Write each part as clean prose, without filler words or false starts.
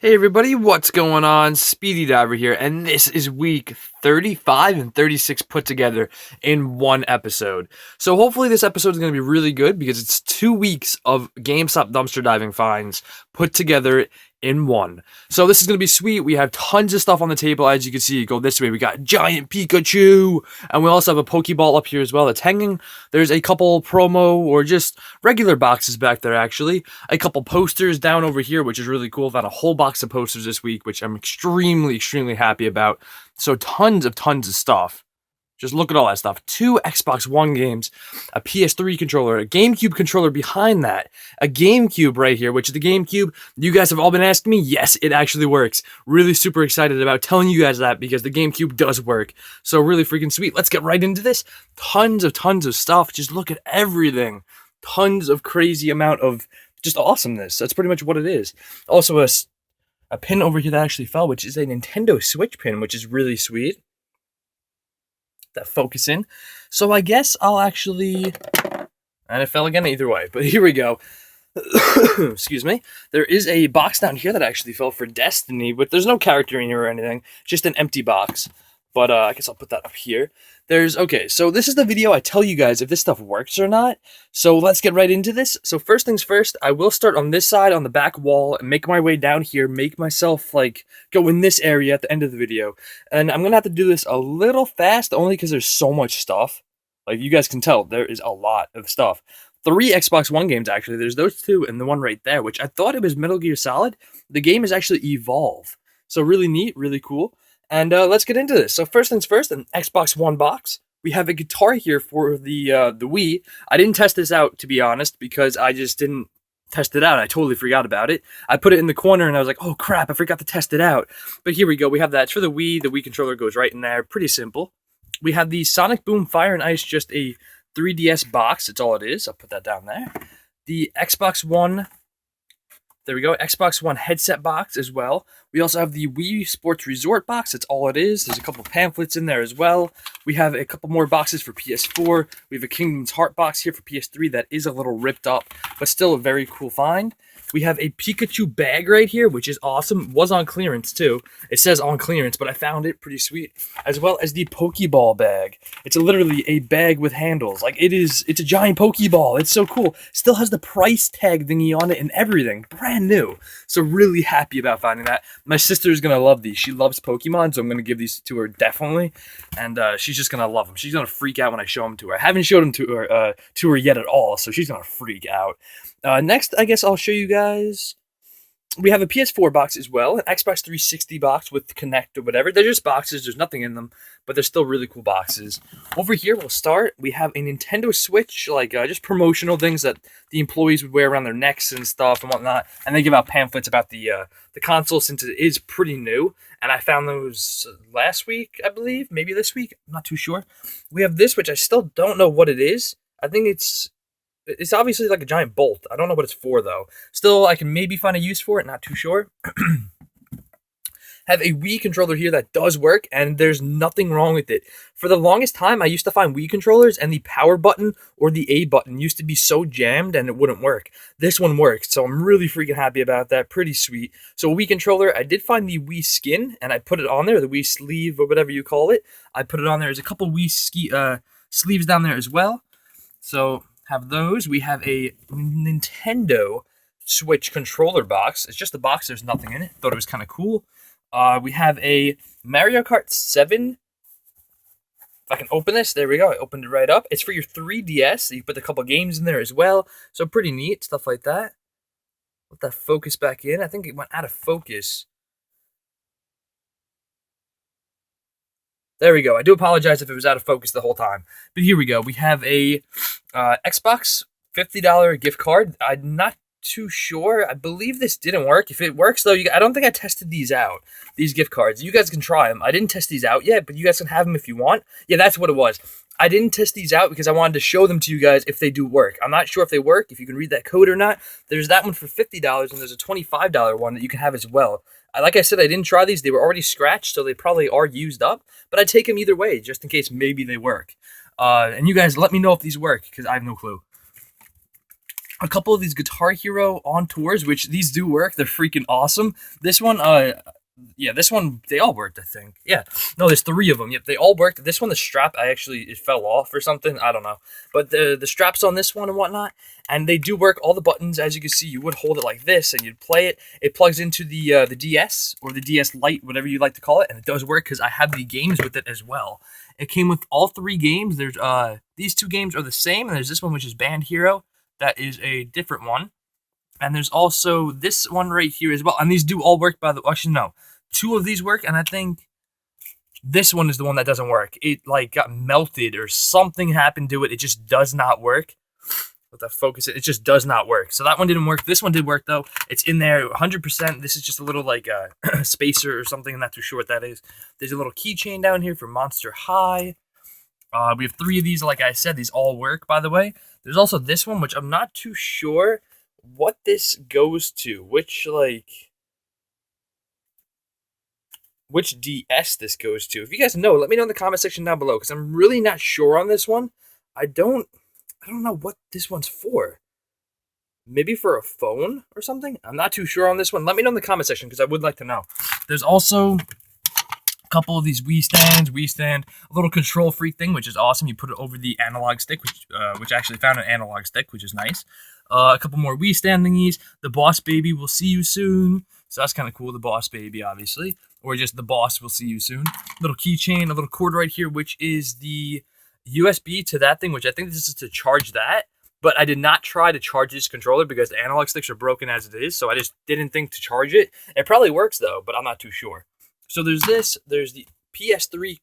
Hey everybody, what's going on? Speedy Diver here, and this is week 35 and 36 put together in one episode. So hopefully this episode is going to be really good because it's 2 weeks of GameStop dumpster diving finds put together in one. So this is going to be sweet. We have tons of stuff on the table, as you can see. Go this way. We got giant Pikachu, and we also have a Pokeball up here as well that's hanging. There's a couple promo or just regular boxes back there, actually. A couple posters down over here, which is really cool. Found a whole box of posters this week, which I'm extremely happy about. So tons of stuff. Just look at all that stuff. 2 Xbox One games, a PS3 controller, a GameCube controller behind that, a GameCube right here, which is the GameCube. You guys have all been asking me. Yes, it actually works. Really super excited about telling you guys that because the GameCube does work. So really freaking sweet. Let's get right into this. Tons of stuff. Just look at everything. Tons of crazy amount of just awesomeness. That's pretty much what it is. Also a pin over here that actually fell, which is a Nintendo Switch pin, which is really sweet. That focus in. So I guess I'll actually... And it fell again either way, but here we go. Excuse me. There is a box down here that actually fell for Destiny, but there's no character in here or anything. Just an empty box. But I guess I'll put that up here. Okay, so this is the video I tell you guys if this stuff works or not. So let's get right into this. So first things first, I will start on this side on the back wall and make my way down here, make myself go in this area at the end of the video. And I'm gonna have to do this a little fast only because there's so much stuff. Like you guys can tell, there is a lot of stuff. 3 Xbox One games actually. There's those 2 and the one right there, which I thought it was Metal Gear Solid. The game is actually Evolve. So really neat, really cool. And let's get into this. So first things first, an Xbox One box. We have a guitar here for the Wii. I didn't test this out, to be honest, because I just didn't test it out. I totally forgot about it. I put it in the corner and I was like, oh crap, I forgot to test it out. But here we go. We have that. It's for the Wii. The Wii controller goes right in there. Pretty simple. We have the Sonic Boom Fire and Ice, just a 3DS box. That's all it is. I'll put that down there. The Xbox One... There we go, Xbox One headset box as well. We also have the Wii Sports Resort box. That's all it is. There's a couple pamphlets in there as well. We have a couple more boxes for PS4. We have a Kingdom's Heart box here for PS3 that is a little ripped up, but still a very cool find. We have a Pikachu bag right here, which is awesome. Was on clearance too. It says on clearance, but I found it pretty sweet. As well as the Pokeball bag. It's literally a bag with handles. It's a giant Pokeball. It's so cool. Still has the price tag thingy on it and everything. Brand new. So really happy about finding that. My sister's gonna love these. She loves Pokemon, so I'm gonna give these to her definitely. And she's just gonna love them. She's gonna freak out when I show them to her. I haven't showed them to her yet at all, so she's gonna freak out. Next, I guess I'll show you guys. We have a PS4 box as well, an Xbox 360 box with Kinect or whatever. They're just boxes. There's nothing in them, but they're still really cool boxes. Over here, we'll start. We have a Nintendo Switch, just promotional things that the employees would wear around their necks and stuff and whatnot. And they give out pamphlets about the console since it is pretty new. And I found those last week, I believe, maybe this week. I'm not too sure. We have this, which I still don't know what it is. I think it's obviously like a giant bolt. I don't know what it's for, though. Still, I can maybe find a use for it. Not too sure. Have a Wii controller here that does work, and there's nothing wrong with it. For the longest time, I used to find Wii controllers, and the power button or the A button used to be so jammed, and it wouldn't work. This one works, so I'm really freaking happy about that. Pretty sweet. So a Wii controller, I did find the Wii skin, and I put it on there, the Wii sleeve or whatever you call it. I put it on there. There's a couple Wii sleeves down there as well. So... have those. We have a Nintendo Switch controller box. It's just a box. There's nothing in it. Thought it was kind of cool. We have a Mario Kart 7. If I can open this, there we go. I opened it right up. It's for your 3DS. You put a couple games in there as well. So pretty neat. Stuff like that. Let that focus back in. I think it went out of focus. There we go. I do apologize if it was out of focus the whole time. But here we go. We have a Xbox $50 gift card. I'm not too sure. I believe this didn't work. If it works, though, I don't think I tested these out, these gift cards. You guys can try them. I didn't test these out yet, but you guys can have them if you want. Yeah, that's what it was. I didn't test these out because I wanted to show them to you guys if they do work. I'm not sure if they work, if you can read that code or not. There's that one for $50, and there's a $25 one that you can have as well. Like I said, I didn't try these. They were already scratched, so they probably are used up. But I'd take them either way, just in case maybe they work. And you guys let me know if these work, because I have no clue. a couple of these Guitar Hero on tours, which these do work. They're freaking awesome. This one, yeah, this one, they all worked, I think. Yeah, no, there's three of them. Yep, they all worked. This one, the strap, it fell off or something. I don't know. But the straps on this one and whatnot, and they do work. All the buttons, as you can see, you would hold it like this and you'd play it. It plugs into the DS or the DS Lite, whatever you like to call it, and it does work because I have the games with it as well. It came with all three games. There's these two games are the same, and there's this one which is Band Hero. That is a different one. And there's also this one right here as well. And these do all work by the... Actually, no. Two of these work, and I think this one is the one that doesn't work. It, like, got melted or something happened to it. It just does not work. With the focus, it just does not work. So that one didn't work. This one did work, though. It's in there 100%. This is just a little, like, spacer or something. I'm not too sure what that is. There's a little keychain down here for Monster High. We have three of these, like I said. These all work, by the way. There's also this one, which I'm not too sure what this goes to. Which DS this goes to. If you guys know, let me know in the comment section down below, because I'm really not sure on this one. I don't know what this one's for. Maybe for a phone or something? I'm not too sure on this one. Let me know in the comment section, because I would like to know. There's also couple of these Wii stand, a little control freak thing, which is awesome. You put it over the analog stick, which I actually found an analog stick, which is nice. A couple more Wii stand thingies. The Boss Baby will see you soon. So that's kind of cool, the Boss Baby, obviously. Or just the Boss will see you soon. Little keychain, a little cord right here, which is the USB to that thing, which I think this is to charge that. But I did not try to charge this controller because the analog sticks are broken as it is, so I just didn't think to charge it. It probably works, though, but I'm not too sure. So there's the PS3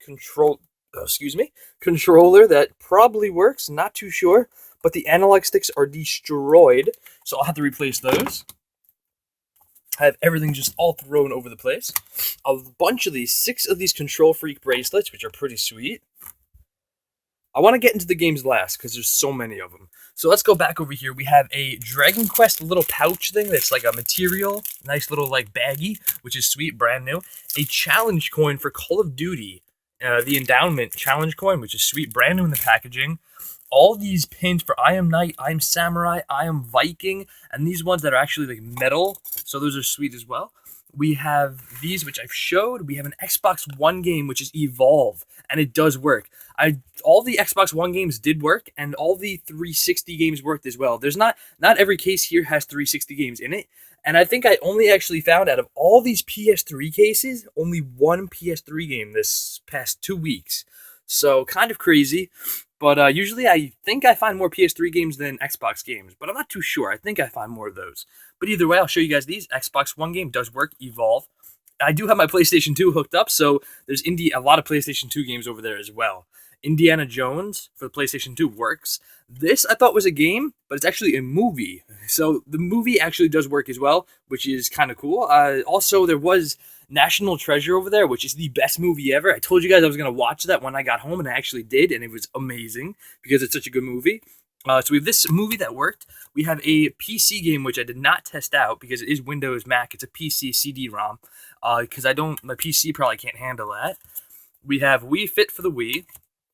controller that probably works, not too sure, but the analog sticks are destroyed, so I'll have to replace those. I have everything just all thrown over the place. A bunch of these, 6 of these Control Freak bracelets, which are pretty sweet. I want to get into the games last because there's so many of them. So let's go back over here. We have a Dragon Quest little pouch thing that's like a material, nice little like baggie, which is sweet, brand new. A challenge coin for Call of Duty, the endowment challenge coin, which is sweet, brand new in the packaging. All these pins for I Am Knight, I Am Samurai, I Am Viking, and these ones that are actually like metal, so those are sweet as well. We have these, which I've showed. We have an Xbox One game, which is Evolve, and it does work. All the Xbox One games did work, and all the 360 games worked as well. There's not every case here has 360 games in it, and I think I only actually found out of all these PS3 cases, only one PS3 game this past 2 weeks. So kind of crazy. But usually I think I find more PS3 games than Xbox games, but I'm not too sure. I think I find more of those. But either way, I'll show you guys these. Xbox One game does work, Evolve. I do have my PlayStation 2 hooked up, so there's a lot of PlayStation 2 games over there as well. Indiana Jones for the PlayStation 2 works. This I thought was a game, but it's actually a movie. So the movie actually does work as well, which is kind of cool. Also, there was National Treasure over there, which is the best movie ever. I told you guys I was going to watch that when I got home, and I actually did, and it was amazing because it's such a good movie. So we have this movie that worked. We have a PC game, which I did not test out because it is Windows Mac. It's a PC CD-ROM because my PC probably can't handle that. We have Wii Fit for the Wii.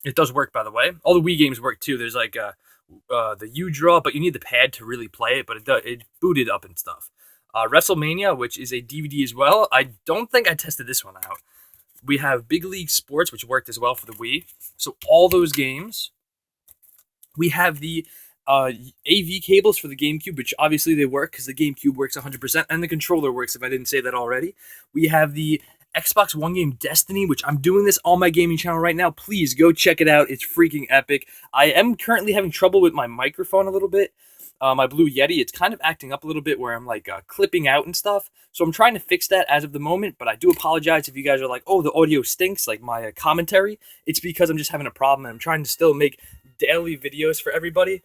It does work, by the way. All the Wii games work, too. There's like the U-Draw, but you need the pad to really play it, but it booted up and stuff. WrestleMania, which is a DVD as well. I don't think I tested this one out. We have Big League Sports, which worked as well for the Wii. So all those games. We have the AV cables for the GameCube, which obviously they work because the GameCube works 100%, and the controller works, if I didn't say that already. We have the Xbox One game Destiny, which I'm doing this on my gaming channel right now. Please go check it out. It's freaking epic. I am currently having trouble with my microphone a little bit. My Blue Yeti, it's kind of acting up a little bit where I'm like clipping out and stuff. So I'm trying to fix that as of the moment, but I do apologize if you guys are like, oh, the audio stinks, like my commentary. It's because I'm just having a problem, and I'm trying to still make daily videos for everybody.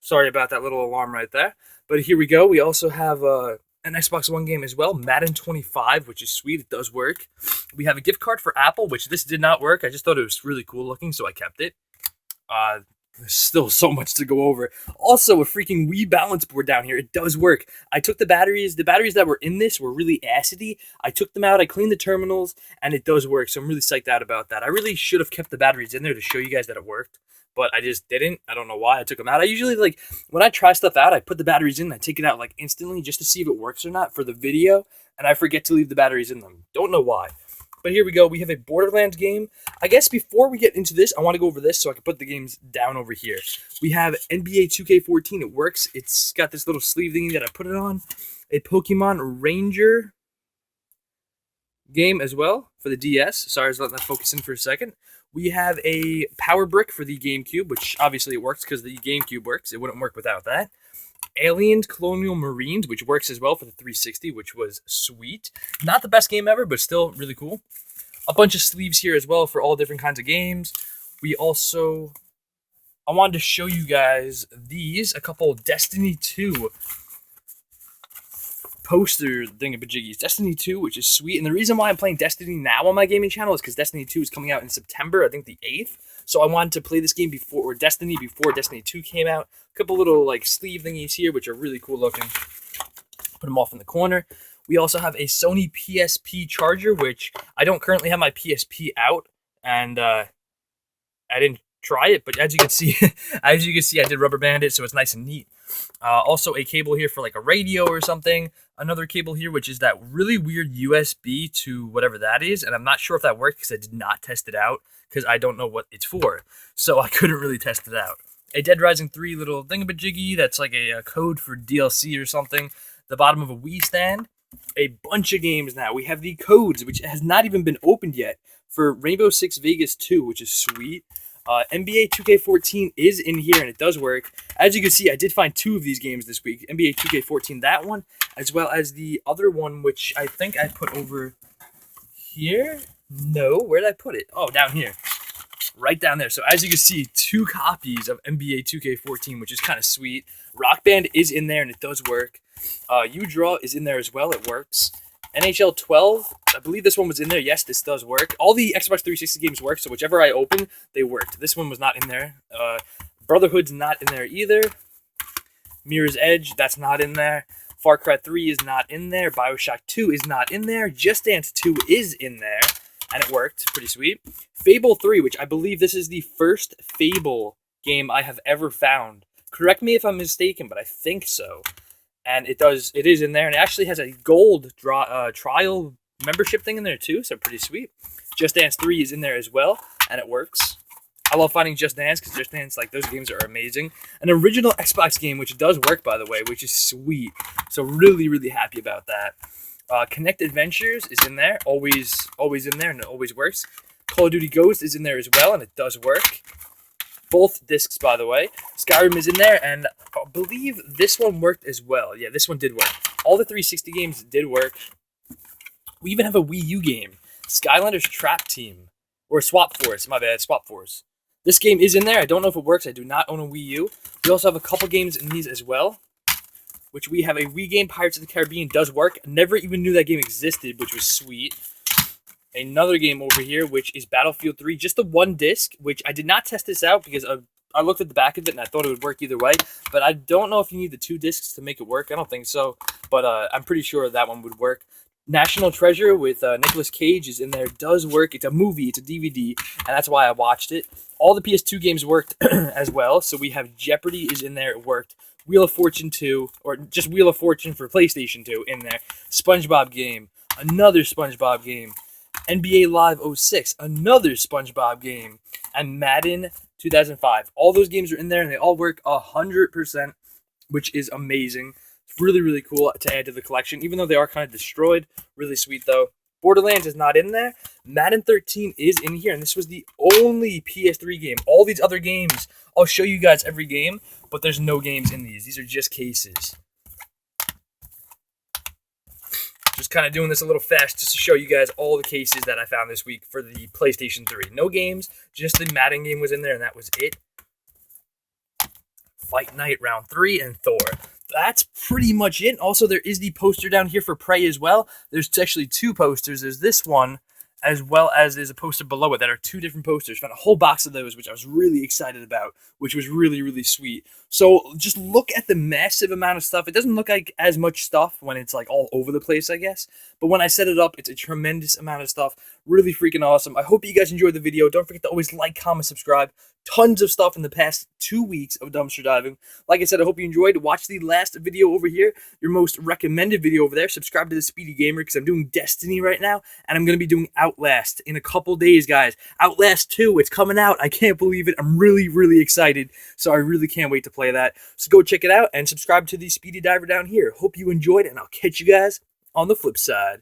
Sorry about that little alarm right there. But here we go. We also have an Xbox One game as well, Madden 25, which is sweet. It does work. We have a gift card for Apple, which this did not work. I just thought it was really cool looking, so I kept it. There's still so much to go over. Also, a freaking Wii balance board down here. It does work. I took the batteries. The batteries that were in this were really acidy. I took them out. I cleaned the terminals, and it does work. So I'm really psyched out about that. I really should have kept the batteries in there to show you guys that it worked, but I just didn't. I don't know why I took them out. I usually, like, when I try stuff out, I put the batteries in. I take it out, like, instantly just to see if it works or not for the video, and I forget to leave the batteries in them. Don't know why. But here we go. We have a Borderlands game. I guess before we get into this, I want to go over this so I can put the games down over here. We have NBA 2K14. It works. It's got this little sleeve thingy that I put it on. A Pokemon Ranger game as well for the DS. Sorry, I was letting that focus in for a second. We have a Power Brick for the GameCube, which obviously it works because the GameCube works. It wouldn't work without that. Aliens Colonial Marines, which works as well for the 360, which was sweet. Not the best game ever, but still really cool. A bunch of sleeves here as well for all different kinds of games. I wanted to show you guys these, a couple Destiny 2 poster thingamajiggies. Destiny 2, which is sweet. And the reason why I'm playing Destiny now on my gaming channel is because Destiny 2 is coming out in September, I think the 8th. So I wanted to play this game before Destiny 2 came out. A couple little like sleeve thingies here, which are really cool looking. Put them off in the corner. We also have a Sony PSP charger, which I don't currently have my PSP out, and I didn't try it, but as you can see, I did rubber band it, so it's nice and neat. Also, a cable here for like a radio or something. Another cable here, which is that really weird USB to whatever that is, and I'm not sure if that worked because I did not test it out because I don't know what it's for, so I couldn't really test it out. A Dead Rising 3 little thingamajiggy that's like a code for DLC or something. The bottom of a Wii stand. A bunch of games now. We have the codes, which has not even been opened yet, for Rainbow Six Vegas 2, which is sweet. NBA 2K14 is in here, and it does work. As you can see, I did find 2 of these games this week. NBA 2K14, that one, as well as the other one, which I think I put over here. No, where did I put it? Oh, down here. Right down there. So as you can see, 2 copies of NBA 2K14, which is kind of sweet. Rock Band is in there, and it does work. U-Draw is in there as well. It works. NHL 12, I believe this one was in there. Yes, this does work. All the Xbox 360 games work, so whichever I opened, they worked. This one was not in there. Brotherhood's not in there either. Mirror's Edge, that's not in there. Far Cry 3 is not in there. Bioshock 2 is not in there. Just Dance 2 is in there, and it worked. Pretty sweet. Fable 3, which I believe this is the first Fable game I have ever found. Correct me if I'm mistaken, but I think so. And it is in there, and it actually has a gold trial membership thing in there too, so pretty sweet. Just Dance 3 is in there as well, and it works. I love finding Just Dance, because Just Dance, like, those games are amazing. An original Xbox game, which does work, by the way, which is sweet. So really, really happy about that. Connect Adventures is in there, always in there, and it always works. Call of Duty Ghost is in there as well, and it does work. Both discs, by the way. Skyrim is in there, and I believe this one worked as well. Yeah, this one did work. All the 360 games did work. We even have a Wii U game. Skylanders Trap Team. Or Swap Force, my bad, Swap Force. This game is in there. I don't know if it works. I do not own a Wii U. We also have a couple games in these as well, which we have a Wii game, Pirates of the Caribbean, does work. Never even knew that game existed, which was sweet. Another game over here, which is Battlefield 3, just the one disc, which I did not test this out because I looked at the back of it and I thought it would work either way, but I don't know if you need the 2 discs to make it work. I don't think so, but I'm pretty sure that one would work. National Treasure with Nicolas Cage is in there. It does work. It's a movie. It's a DVD, and that's why I watched it. All the PS2 games worked as well, so we have Jeopardy is in there. It worked. Wheel of Fortune 2, or just Wheel of Fortune for PlayStation 2 in there. SpongeBob game, another SpongeBob game. NBA Live 06, another SpongeBob game, and Madden 2005. All those games are in there, and they all work 100%, which is amazing. It's really, really cool to add to the collection, even though they are kind of destroyed. Really sweet, though. Borderlands is not in there. Madden 13 is in here, and this was the only PS3 game. All these other games, I'll show you guys every game, but there's no games in these. These are just cases. Just kind of doing this a little fast just to show you guys all the cases that I found this week for the PlayStation 3. No games, just the Madden game was in there, and that was it. Fight Night Round 3 and Thor. That's pretty much it. Also, there is the poster down here for Prey as well. There's actually 2 posters. There's this one, as well as there's a poster below it that are two different posters. Found a whole box of those, which I was really excited about, which was really, really sweet. So just look at the massive amount of stuff. It doesn't look like as much stuff when it's like all over the place, I guess. But when I set it up, it's a tremendous amount of stuff. Really freaking awesome. I hope you guys enjoyed the video. Don't forget to always like, comment, subscribe. Tons of stuff in the past 2 weeks of dumpster diving. Like I said, I hope you enjoyed. Watch the last video over here, your most recommended video over there. Subscribe to the Speedy Gamer because I'm doing Destiny right now, and I'm going to be doing Outlast in a couple days, guys. Outlast 2, it's coming out. I can't believe it. I'm really, really excited, so I really can't wait to play that. So go check it out and subscribe to the Speedy Diver down here. Hope you enjoyed, and I'll catch you guys on the flip side.